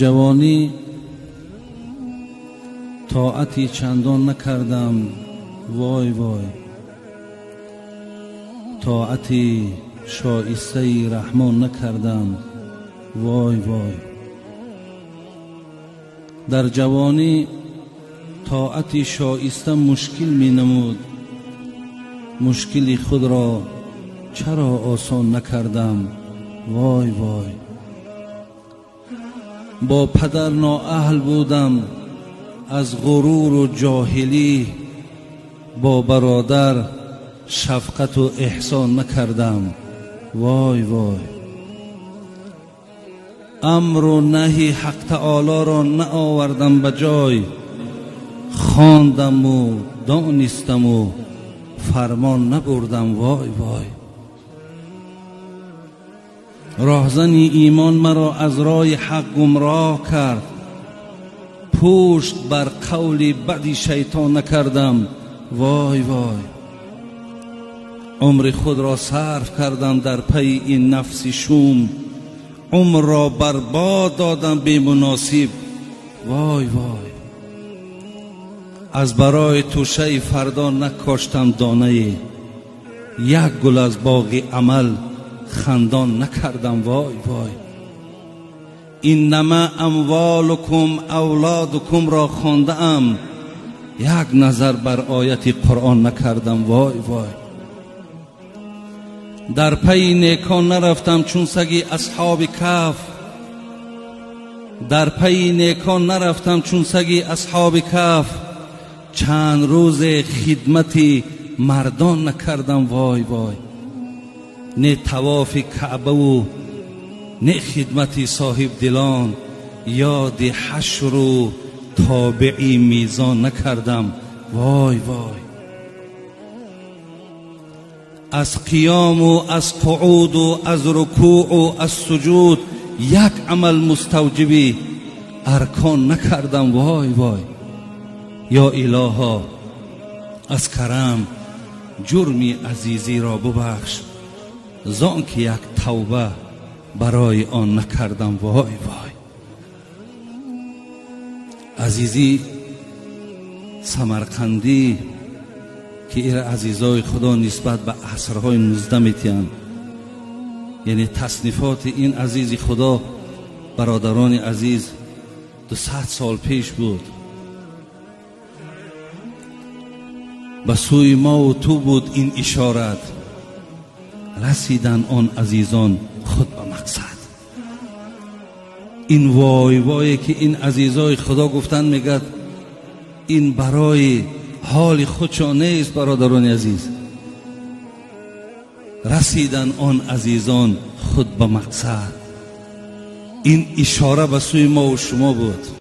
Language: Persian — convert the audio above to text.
جوانی طاعتی چندان نکردم، وای وای، طاعتی شایسته رحمان نکردم، وای وای. در جوانی طاعتی شایسته مشکل می نمود، مشکلی خود را چرا آسان نکردم، وای وای. با پدر نااهل بودم، از غرور و جاهلی با برادر شفقت و احسان نکردم، وای وای. امر و نهی حق تعالی را نآوردم به جای، خواندم و دانستم و فرمان نبردم، وای وای. راهزنی ایمان مرا از راه حق گمراه کرد، پشت بر قول بدی شیطان نکردم، وای وای. عمر خود را صرف کردم در پی این نفس شوم، عمر را برباد دادم بی مناسب، وای وای. از برای توشه فردا نکاشتم دانه، یک گل از باغ عمل خندان نکردم، وای وای. اینما اموالکم اولادکم را خوانده ام، یک نظر بر آیت قرآن نکردم، وای وای. در پی نیکان نرفتم چون سگ اصحاب کهف، در پی نیکان نرفتم چون سگ اصحاب کهف، چند روز خدمت مردان نکردم، وای وای. نه طواف کعبه و نه خدمت صاحب دلان، یاد حشر و تابعی میزان نکردم، وای وای. از قیام و از قعود و از رکوع و از سجود یک عمل مستوجب ارکان نکردم، وای وای. یا الها از کرم جرمی عزیزی را ببخش، زان که یک توبه برای آن نکردم، وای وای. عزیزی سمرقندی که ایر عزیزای خدا نسبت به عصرهای 19 میتین، یعنی تصنیفات این عزیز خدا برادران عزیز 200 سال پیش بود، به سوی ما و تو بود این اشارت، رسیدن آن عزیزان خود به مقصد. این وای وای که این عزیزای خدا گفتن میگد، این برای حال خودشان نیست برادران عزیز، رسیدن آن عزیزان خود به مقصد. این اشاره به سوی ما و شما بود.